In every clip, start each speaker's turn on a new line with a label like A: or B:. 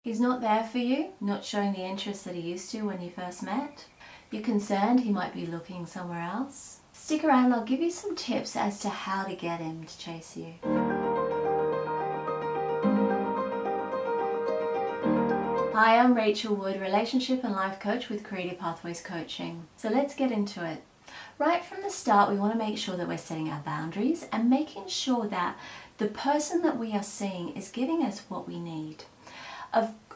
A: He's not there for you, not showing the interest that he used to when you first met. You're concerned he might be looking somewhere else. Stick around, I'll give you some tips as to how to get him to chase you. Hi, I'm Rachel Wood, relationship and life coach with Creative Pathways Coaching. So let's get into it. Right from the start, we want to make sure that we're setting our boundaries and making sure that the person that we are seeing is giving us what we need.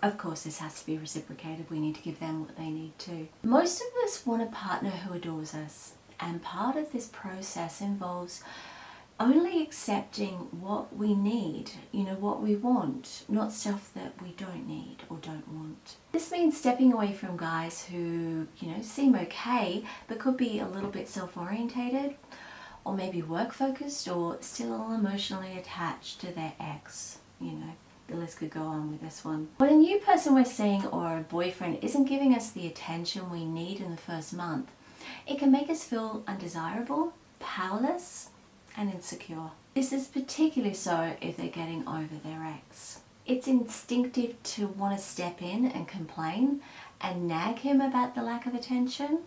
A: Of course, this has to be reciprocated. We need to give them what they need too. Most of us want a partner who adores us, and part of this process involves only accepting what we need, what we want, not stuff that we don't need or don't want. This means stepping away from guys who, seem okay, but could be a little bit self-orientated, or maybe work-focused, or still emotionally attached to their ex, The list could go on with this one. When a new person we're seeing or a boyfriend isn't giving us the attention we need in the first month, it can make us feel undesirable, powerless, and insecure. This is particularly so if they're getting over their ex. It's instinctive to want to step in and complain and nag him about the lack of attention.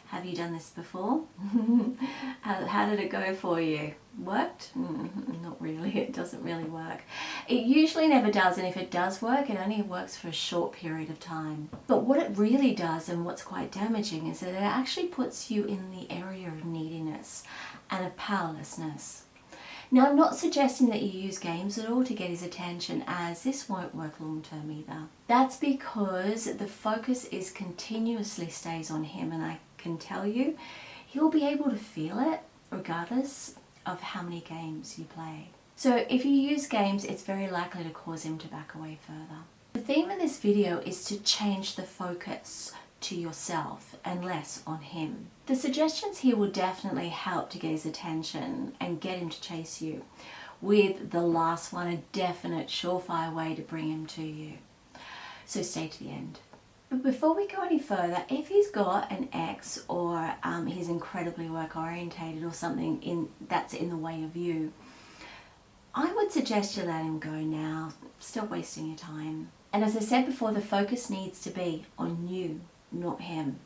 A: Have you done this before? How did it go for you? Worked? Not really. It doesn't really work. It usually never does, and if it does work, it only works for a short period of time. But what it really does, and what's quite damaging, is that it actually puts you in the area of neediness and of powerlessness. Now, I'm not suggesting that you use games at all to get his attention, as this won't work long term either. That's because the focus is continuously stays on him, and I can tell you, he'll be able to feel it regardless of how many games you play. So if you use games, it's very likely to cause him to back away further. The theme of this video is to change the focus to yourself and less on him. The suggestions here will definitely help to get his attention and get him to chase you, with the last one a definite surefire way to bring him to you. So stay to the end. But before we go any further, if he's got an ex or he's incredibly work orientated or something that's in the way of you, I would suggest you let him go now. Stop wasting your time. And as I said before, the focus needs to be on you, not him.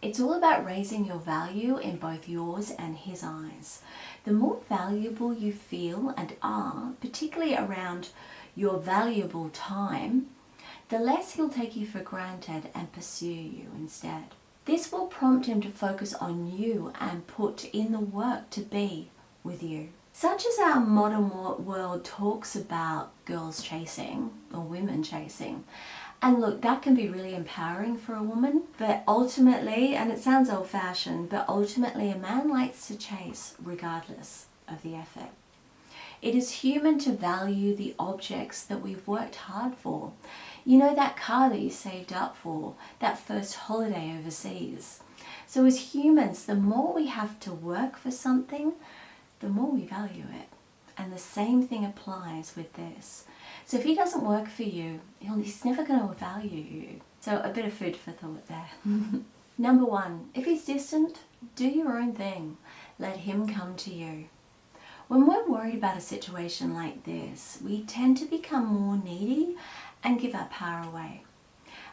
A: It's all about raising your value in both yours and his eyes. The more valuable you feel and are, particularly around your valuable time, the less he'll take you for granted and pursue you instead. This will prompt him to focus on you and put in the work to be with you. Such as our modern world talks about girls chasing or women chasing. And look, that can be really empowering for a woman, but ultimately, and it sounds old-fashioned, but ultimately a man likes to chase regardless of the effort. It is human to value the objects that we've worked hard for. That car that you saved up for, that first holiday overseas. So as humans, the more we have to work for something, the more we value it. And the same thing applies with this. So if he doesn't work for you, he's never going to value you. So a bit of food for thought there. Number one, if he's distant, do your own thing. Let him come to you. When we're worried about a situation like this, we tend to become more needy and give our power away.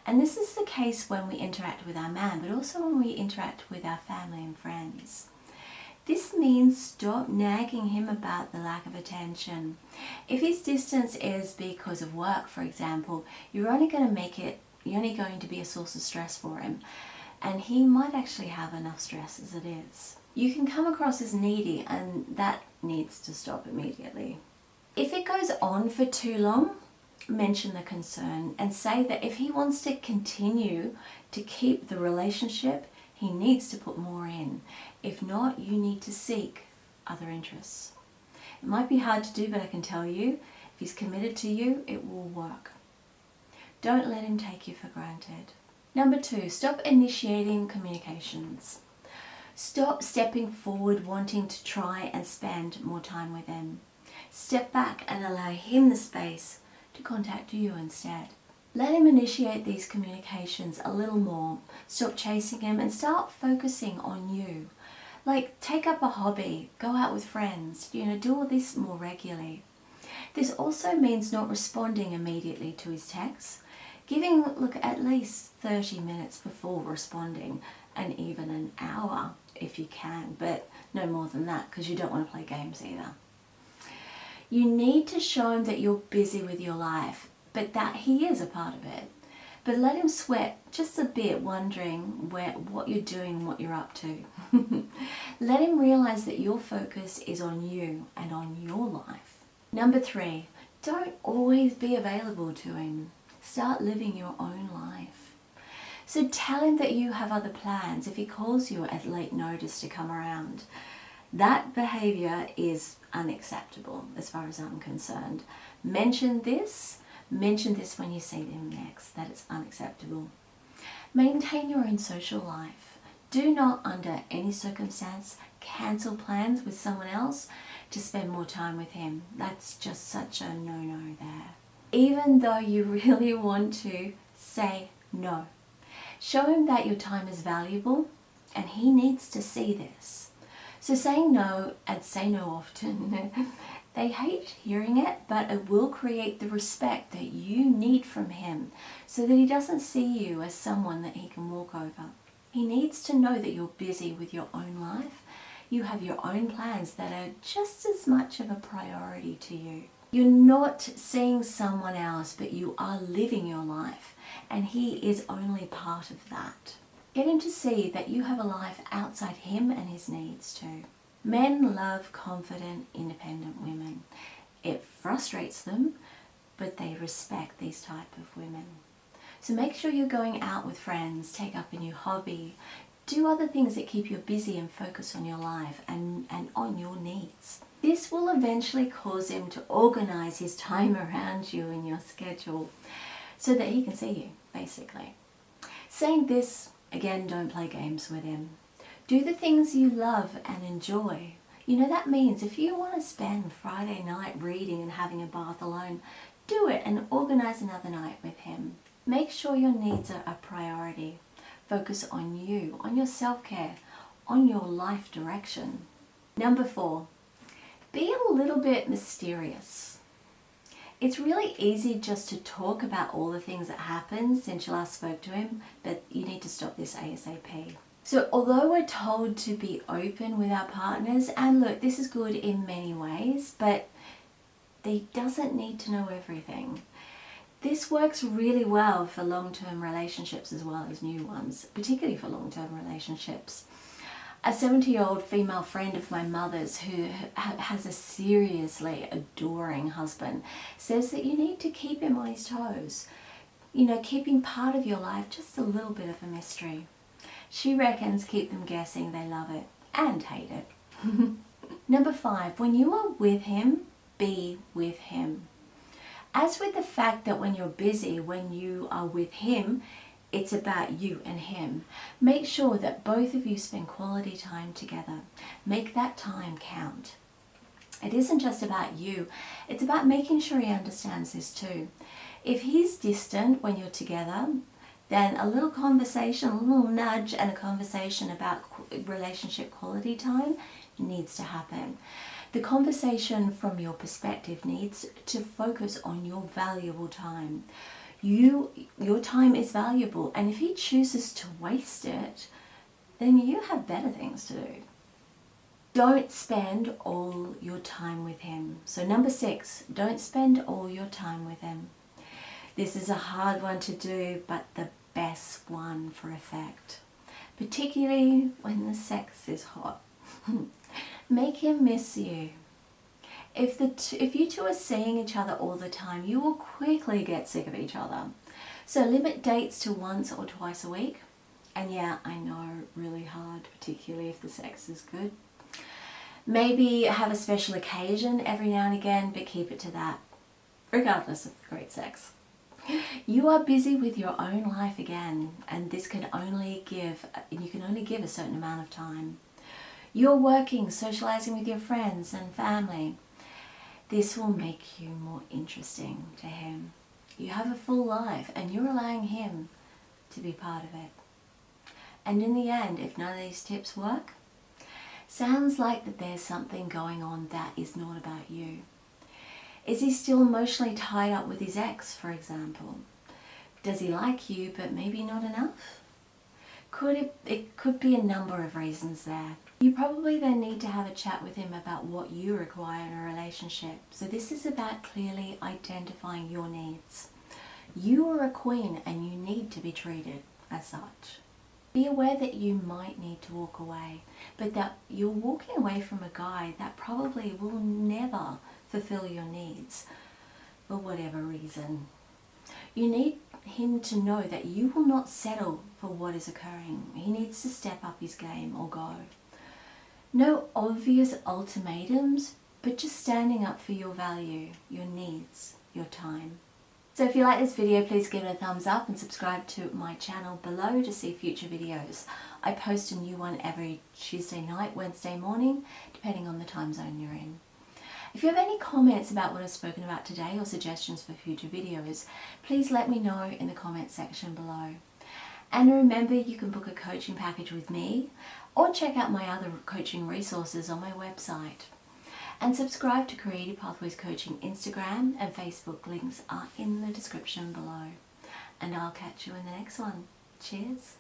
A: And this is the case when we interact with our man, but also when we interact with our family and friends. This means stop nagging him about the lack of attention. If his distance is because of work, for example, you're only going to be a source of stress for him. And he might actually have enough stress as it is. You can come across as needy, and that needs to stop immediately. If it goes on for too long, mention the concern and say that if he wants to continue to keep the relationship, he needs to put more in. If not, you need to seek other interests. It might be hard to do, but I can tell you, if he's committed to you, it will work. Don't let him take you for granted. Number two, stop initiating communications. Stop stepping forward wanting to try and spend more time with him. Step back and allow him the space to contact you instead. Let him initiate these communications a little more. Stop chasing him and start focusing on you. Like, take up a hobby, go out with friends, do all this more regularly. This also means not responding immediately to his texts, giving at least 30 minutes before responding, and even an hour if you can, but no more than that because you don't want to play games either. You need to show him that you're busy with your life, but that he is a part of it. But let him sweat just a bit, wondering what you're doing, what you're up to. Let him realize that your focus is on you and on your life. Number 3, don't always be available to him. Start living your own life. So tell him that you have other plans if he calls you at late notice to come around. That behavior is unacceptable as far as I'm concerned. Mention this when you see them next, that it's unacceptable. Maintain your own social life. Do not, under any circumstance, cancel plans with someone else to spend more time with him. That's just such a no-no there. Even though you really want to, say no. Show him that your time is valuable and he needs to see this. So saying no, and say no often, they hate hearing it, but it will create the respect that you need from him so that he doesn't see you as someone that he can walk over. He needs to know that you're busy with your own life. You have your own plans that are just as much of a priority to you. You're not seeing someone else, but you are living your life, and he is only part of that. Get him to see that you have a life outside him and his needs too. Men love confident, independent women. It frustrates them, but they respect these type of women. So make sure you're going out with friends, take up a new hobby, do other things that keep you busy and focus on your life and on your needs. This will eventually cause him to organize his time around you in your schedule so that he can see you, basically. Saying this, again, don't play games with him. Do the things you love and enjoy. You know, that means if you want to spend Friday night reading and having a bath alone, do it and organize another night with him. Make sure your needs are a priority. Focus on you, on your self-care, on your life direction. Number 4, be a little bit mysterious. It's really easy just to talk about all the things that happened since you last spoke to him, but you need to stop this ASAP. So although we're told to be open with our partners, and look, this is good in many ways, but they doesn't need to know everything. This works really well for long-term relationships as well as new ones, particularly for long-term relationships. A 70-year-old female friend of my mother's who has a seriously adoring husband says that you need to keep him on his toes. You know, keeping part of your life just a little bit of a mystery. She reckons keep them guessing they love it and hate it. Number 5, when you are with him, be with him. As with the fact that when you're busy, when you are with him, it's about you and him. Make sure that both of you spend quality time together. Make that time count. It isn't just about you. It's about making sure he understands this too. If he's distant when you're together, then a little conversation, a little nudge and a conversation about relationship quality time needs to happen. The conversation from your perspective needs to focus on your valuable time. Your time is valuable, and if he chooses to waste it, then you have better things to do. Don't spend all your time with him. So number 6, don't spend all your time with him. This is a hard one to do, but the best one for effect, particularly when the sex is hot. Make him miss you. If you two are seeing each other all the time, you will quickly get sick of each other. So limit dates to once or twice a week. And yeah, I know, really hard, particularly if the sex is good. Maybe have a special occasion every now and again, but keep it to that, regardless of the great sex. You are busy with your own life again, and you can only give a certain amount of time. You're working, socializing with your friends and family. This will make you more interesting to him. You have a full life and you're allowing him to be part of it. And in the end, if none of these tips work, sounds like that there's something going on that is not about you. Is he still emotionally tied up with his ex, for example? Does he like you but maybe not enough? It could be a number of reasons there. You probably then need to have a chat with him about what you require in a relationship. So this is about clearly identifying your needs. You are a queen and you need to be treated as such. Be aware that you might need to walk away, but that you're walking away from a guy that probably will never fulfill your needs for whatever reason. You need him to know that you will not settle for what is occurring. He needs to step up his game or go. No obvious ultimatums, but just standing up for your value, your needs, your time. So if you like this video, please give it a thumbs up and subscribe to my channel below to see future videos. I post a new one every Tuesday night, Wednesday morning, depending on the time zone you're in. If you have any comments about what I've spoken about today or suggestions for future videos, please let me know in the comments section below. And remember, you can book a coaching package with me or check out my other coaching resources on my website. And subscribe to Creative Pathways Coaching Instagram and Facebook. Links are in the description below. And I'll catch you in the next one. Cheers.